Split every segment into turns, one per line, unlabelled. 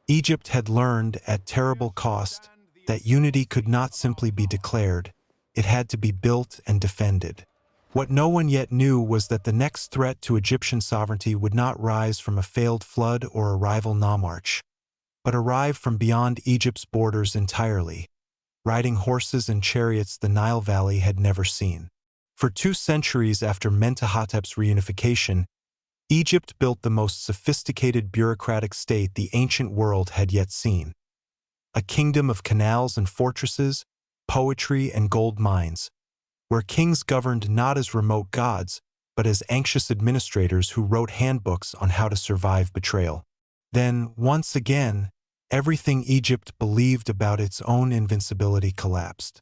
Egypt had learned, at terrible cost, that unity could not simply be declared, it had to be built and defended. What no one yet knew was that the next threat to Egyptian sovereignty would not rise from a failed flood or a rival Namarch, but arrive from beyond Egypt's borders entirely, riding horses and chariots the Nile Valley had never seen. For 2 centuries after Mentuhotep's reunification, Egypt built the most sophisticated bureaucratic state the ancient world had yet seen. A kingdom of canals and fortresses, poetry and gold mines, where kings governed not as remote gods, but as anxious administrators who wrote handbooks on how to survive betrayal. Then, once again, everything Egypt believed about its own invincibility collapsed.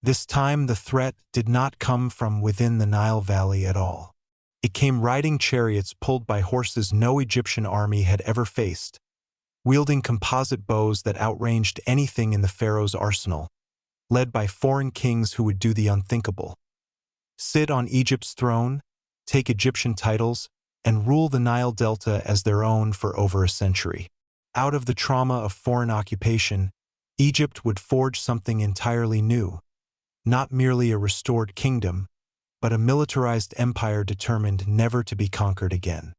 This time the threat did not come from within the Nile Valley at all. It came riding chariots pulled by horses no Egyptian army had ever faced, wielding composite bows that outranged anything in the pharaoh's arsenal, led by foreign kings who would do the unthinkable: sit on Egypt's throne, take Egyptian titles, and rule the Nile Delta as their own for over a century. Out of the trauma of foreign occupation, Egypt would forge something entirely new, not merely a restored kingdom, but a militarized empire determined never to be conquered again.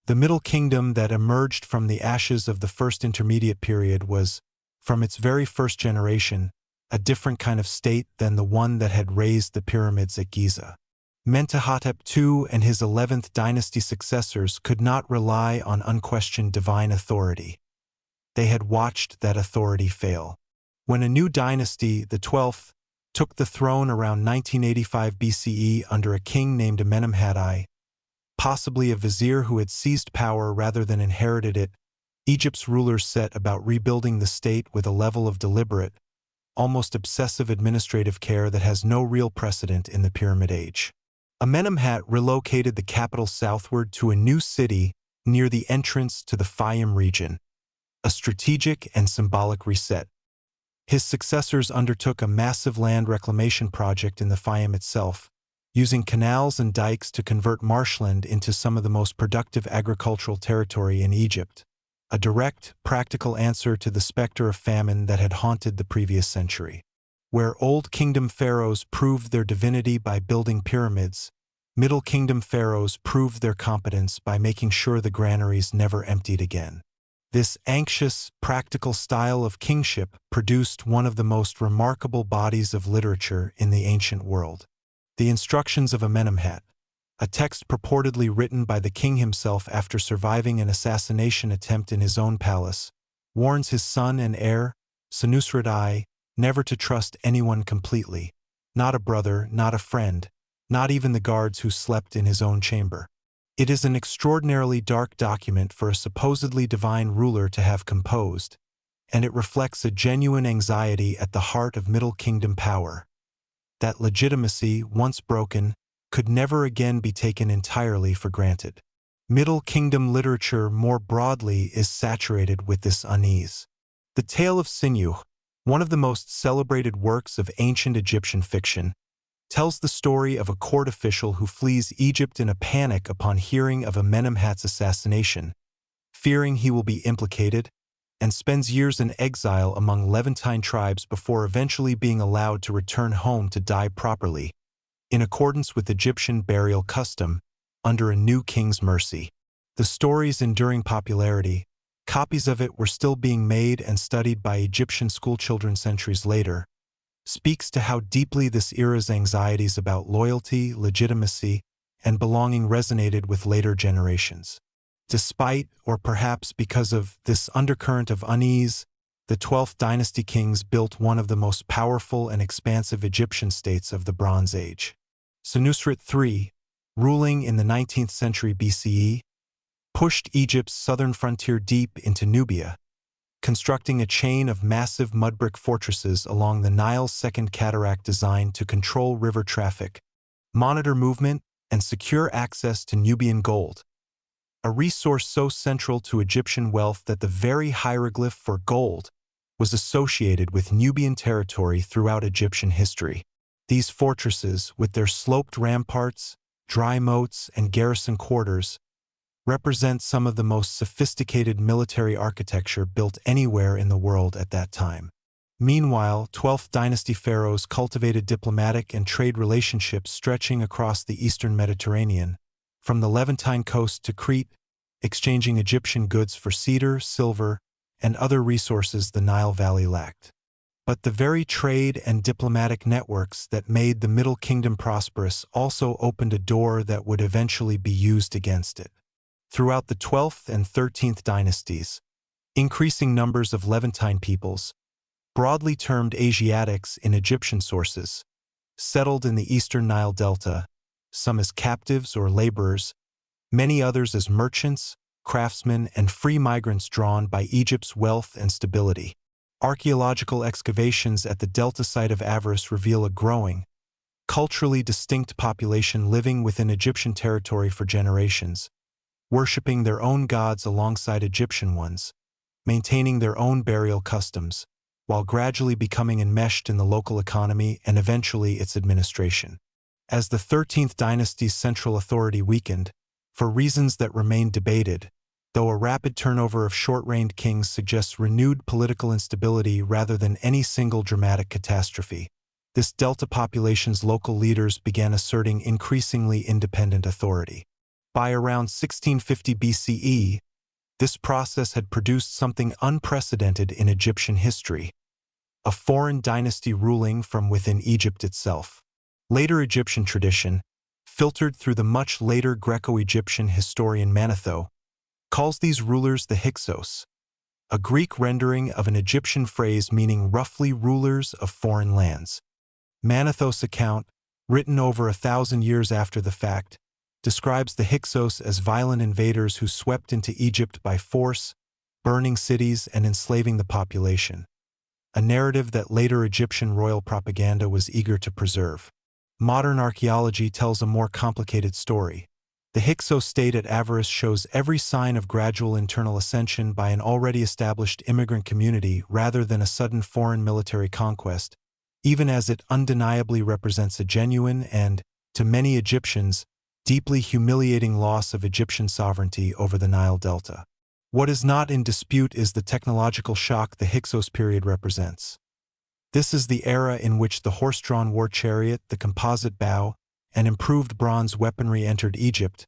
The Middle Kingdom that emerged from the ashes of the First Intermediate Period was, from its very first generation, a different kind of state than the one that had raised the pyramids at Giza. Mentuhotep II and his 11th dynasty successors could not rely on unquestioned divine authority. They had watched that authority fail. When a new dynasty, the 12th, took the throne around 1985 BCE under a king named Amenemhat I, possibly a vizier who had seized power rather than inherited it, Egypt's rulers set about rebuilding the state with a level of deliberate, almost obsessive administrative care that has no real precedent in the Pyramid Age. Amenemhat relocated the capital southward to a new city near the entrance to the Fayum region, a strategic and symbolic reset. His successors undertook a massive land reclamation project in the Fayum itself, using canals and dikes to convert marshland into some of the most productive agricultural territory in Egypt, a direct, practical answer to the specter of famine that had haunted the previous century. Where Old Kingdom pharaohs proved their divinity by building pyramids, Middle Kingdom pharaohs proved their competence by making sure the granaries never emptied again. This anxious, practical style of kingship produced one of the most remarkable bodies of literature in the ancient world. The Instructions of Amenemhat, a text purportedly written by the king himself after surviving an assassination attempt in his own palace, warns his son and heir, Senusret I, never to trust anyone completely, not a brother, not a friend, not even the guards who slept in his own chamber. It is an extraordinarily dark document for a supposedly divine ruler to have composed, and it reflects a genuine anxiety at the heart of Middle Kingdom power. That legitimacy, once broken, could never again be taken entirely for granted. Middle Kingdom literature more broadly is saturated with this unease. The Tale of Sinuhe, one of the most celebrated works of ancient Egyptian fiction, tells the story of a court official who flees Egypt in a panic upon hearing of Amenemhat's assassination, fearing he will be implicated, and spends years in exile among Levantine tribes before eventually being allowed to return home to die properly, in accordance with Egyptian burial custom, under a new king's mercy. The story's enduring popularity, copies of it were still being made and studied by Egyptian schoolchildren centuries later, speaks to how deeply this era's anxieties about loyalty, legitimacy, and belonging resonated with later generations. Despite, or perhaps because of, this undercurrent of unease, the 12th dynasty kings built one of the most powerful and expansive Egyptian states of the Bronze Age. Senusret III, ruling in the 19th century BCE, pushed Egypt's southern frontier deep into Nubia, constructing a chain of massive mud-brick fortresses along the Nile's second cataract designed to control river traffic, monitor movement, and secure access to Nubian gold, a resource so central to Egyptian wealth that the very hieroglyph for gold was associated with Nubian territory throughout Egyptian history. These fortresses, with their sloped ramparts, dry moats, and garrison quarters, represent some of the most sophisticated military architecture built anywhere in the world at that time. Meanwhile, 12th dynasty pharaohs cultivated diplomatic and trade relationships stretching across the eastern Mediterranean, from the Levantine coast to Crete, exchanging Egyptian goods for cedar, silver, and other resources the Nile Valley lacked. But the very trade and diplomatic networks that made the Middle Kingdom prosperous also opened a door that would eventually be used against it. Throughout the 12th and 13th dynasties, increasing numbers of Levantine peoples, broadly termed Asiatics in Egyptian sources, settled in the eastern Nile Delta, some as captives or laborers, many others as merchants, craftsmen, and free migrants drawn by Egypt's wealth and stability. Archaeological excavations at the delta site of Avaris reveal a growing, culturally distinct population living within Egyptian territory for generations, worshipping their own gods alongside Egyptian ones, maintaining their own burial customs, while gradually becoming enmeshed in the local economy and eventually its administration. As the 13th dynasty's central authority weakened, for reasons that remain debated, though a rapid turnover of short-reigned kings suggests renewed political instability rather than any single dramatic catastrophe, this delta population's local leaders began asserting increasingly independent authority. By around 1650 BCE, this process had produced something unprecedented in Egyptian history, a foreign dynasty ruling from within Egypt itself. Later Egyptian tradition, filtered through the much later Greco-Egyptian historian Manetho, calls these rulers the Hyksos, a Greek rendering of an Egyptian phrase meaning roughly rulers of foreign lands. Manetho's account, written over 1,000 years after the fact, describes the Hyksos as violent invaders who swept into Egypt by force, burning cities and enslaving the population, a narrative that later Egyptian royal propaganda was eager to preserve. Modern archaeology tells a more complicated story. The Hyksos state at Avaris shows every sign of gradual internal ascension by an already established immigrant community rather than a sudden foreign military conquest, even as it undeniably represents a genuine and, to many Egyptians, deeply humiliating loss of Egyptian sovereignty over the Nile Delta. What is not in dispute is the technological shock the Hyksos period represents. This is the era in which the horse-drawn war chariot, the composite bow, and improved bronze weaponry entered Egypt,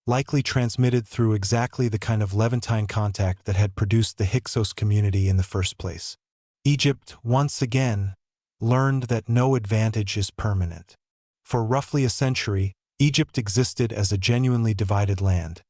likely transmitted through exactly the kind of Levantine contact that had produced the Hyksos community in the first place. Egypt, once again, learned that no advantage is permanent. For roughly a century, Egypt existed as a genuinely divided land.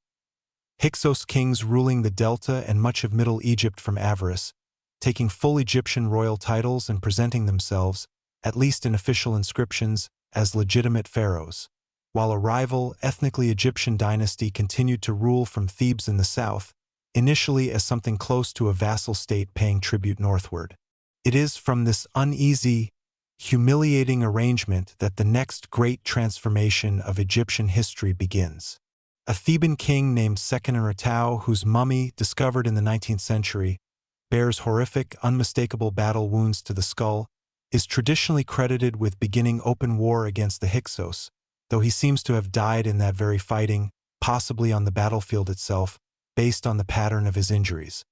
Hyksos kings ruling the Delta and much of Middle Egypt from Avaris, taking full Egyptian royal titles and presenting themselves, at least in official inscriptions, as legitimate pharaohs, while a rival, ethnically Egyptian dynasty continued to rule from Thebes in the south, initially as something close to a vassal state paying tribute northward. It is from this uneasy, humiliating arrangement that the next great transformation of Egyptian history begins. A Theban king named Seqenenretau, whose mummy, discovered in the 19th century, bears horrific, unmistakable battle wounds to the skull, is traditionally credited with beginning open war against the Hyksos, though he seems to have died in that very fighting, possibly on the battlefield itself, based on the pattern of his injuries.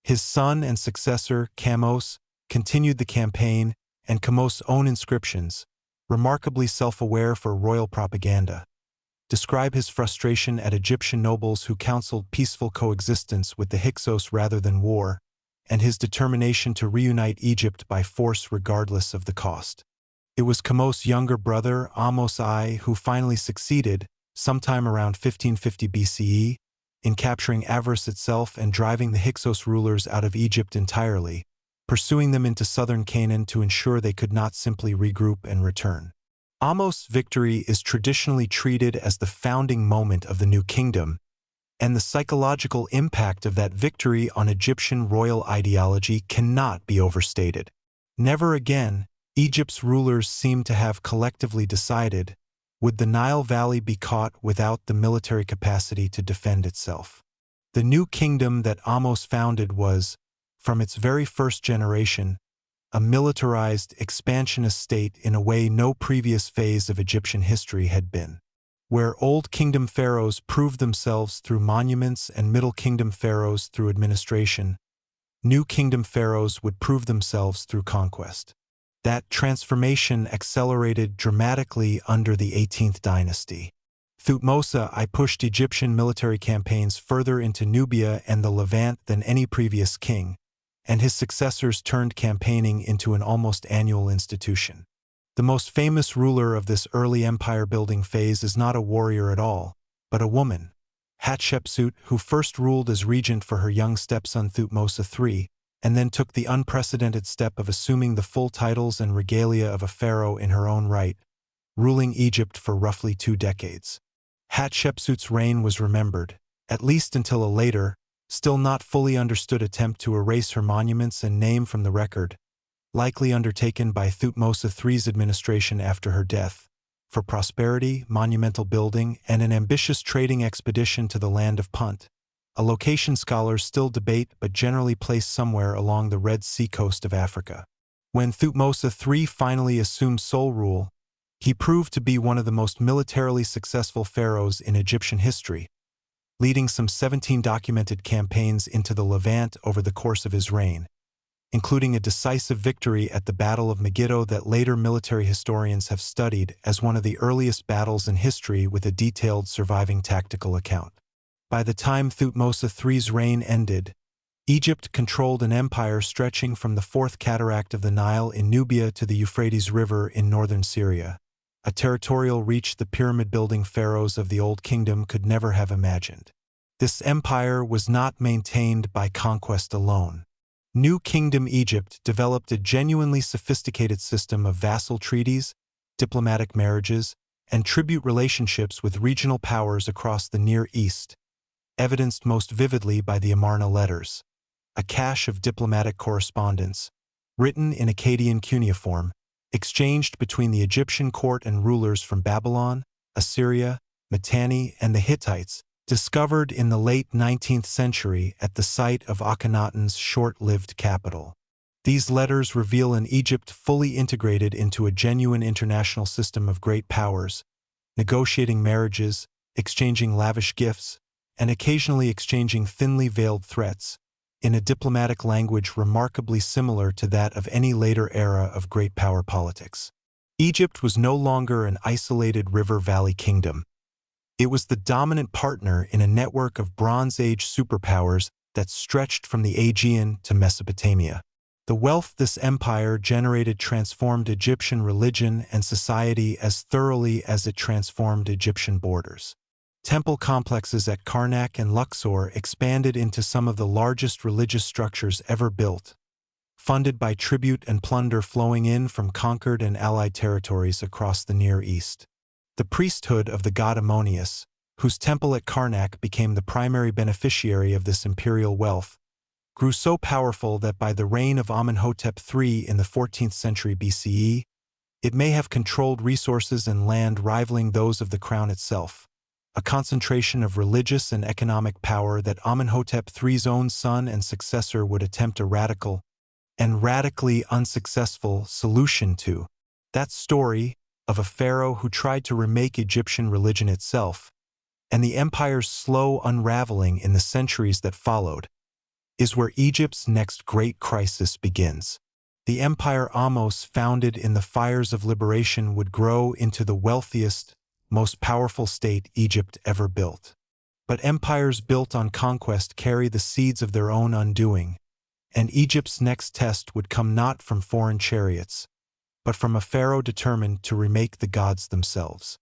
His son and successor, Ahmose, continued the campaign, and Ahmose's own inscriptions, remarkably self-aware for royal propaganda, describe his frustration at Egyptian nobles who counseled peaceful coexistence with the Hyksos rather than war, and his determination to reunite Egypt by force regardless of the cost. It was Ahmose's younger brother, Ahmose I, who finally succeeded, sometime around 1550 BCE, in capturing Avaris itself and driving the Hyksos rulers out of Egypt entirely, pursuing them into southern Canaan to ensure they could not simply regroup and return. Ahmose's victory is traditionally treated as the founding moment of the new kingdom, and the psychological impact of that victory on Egyptian royal ideology cannot be overstated. Never again, Egypt's rulers seem to have collectively decided, would the Nile Valley be caught without the military capacity to defend itself. The new kingdom that Ahmose founded was, from its very first generation, a militarized, expansionist state in a way no previous phase of Egyptian history had been. Where Old Kingdom pharaohs proved themselves through monuments and Middle Kingdom pharaohs through administration, New Kingdom pharaohs would prove themselves through conquest. That transformation accelerated dramatically under the 18th dynasty. Thutmose I pushed Egyptian military campaigns further into Nubia and the Levant than any previous king, and his successors turned campaigning into an almost annual institution. The most famous ruler of this early empire-building phase is not a warrior at all, but a woman, Hatshepsut, who first ruled as regent for her young stepson Thutmose III, and then took the unprecedented step of assuming the full titles and regalia of a pharaoh in her own right, ruling Egypt for roughly 2 decades. Hatshepsut's reign was remembered, at least until a later, still not fully understood attempt to erase her monuments and name from the record, likely undertaken by Thutmose III's administration after her death, for prosperity, monumental building, and an ambitious trading expedition to the land of Punt, a location scholars still debate but generally place somewhere along the Red Sea coast of Africa. When Thutmose III finally assumed sole rule, he proved to be one of the most militarily successful pharaohs in Egyptian history, leading some 17 documented campaigns into the Levant over the course of his reign, including a decisive victory at the Battle of Megiddo that later military historians have studied as one of the earliest battles in history with a detailed surviving tactical account. By the time Thutmose III's reign ended, Egypt controlled an empire stretching from the Fourth Cataract of the Nile in Nubia to the Euphrates River in northern Syria, a territorial reach the pyramid-building pharaohs of the Old Kingdom could never have imagined. This empire was not maintained by conquest alone. New Kingdom Egypt developed a genuinely sophisticated system of vassal treaties, diplomatic marriages, and tribute relationships with regional powers across the Near East, evidenced most vividly by the Amarna letters, a cache of diplomatic correspondence, written in Akkadian cuneiform, exchanged between the Egyptian court and rulers from Babylon, Assyria, Mitanni, and the Hittites, discovered in the late 19th century at the site of Akhenaten's short-lived capital. These letters reveal an Egypt fully integrated into a genuine international system of great powers, negotiating marriages, exchanging lavish gifts, and occasionally exchanging thinly veiled threats, in a diplomatic language remarkably similar to that of any later era of great power politics. Egypt was no longer an isolated river valley kingdom. It was the dominant partner in a network of Bronze Age superpowers that stretched from the Aegean to Mesopotamia. The wealth this empire generated transformed Egyptian religion and society as thoroughly as it transformed Egyptian borders. Temple complexes at Karnak and Luxor expanded into some of the largest religious structures ever built, funded by tribute and plunder flowing in from conquered and allied territories across the Near East. The priesthood of the god Ammonius, whose temple at Karnak became the primary beneficiary of this imperial wealth, grew so powerful that by the reign of Amenhotep III in the 14th century BCE, it may have controlled resources and land rivaling those of the crown itself, a concentration of religious and economic power that Amenhotep III's own son and successor would attempt a radical and radically unsuccessful solution to. That story, of a pharaoh who tried to remake Egyptian religion itself, and the empire's slow unraveling in the centuries that followed, is where Egypt's next great crisis begins. The empire Ahmose, founded in the fires of liberation, would grow into the wealthiest, most powerful state Egypt ever built. But empires built on conquest carry the seeds of their own undoing, and Egypt's next test would come not from foreign chariots, but from a pharaoh determined to remake the gods themselves.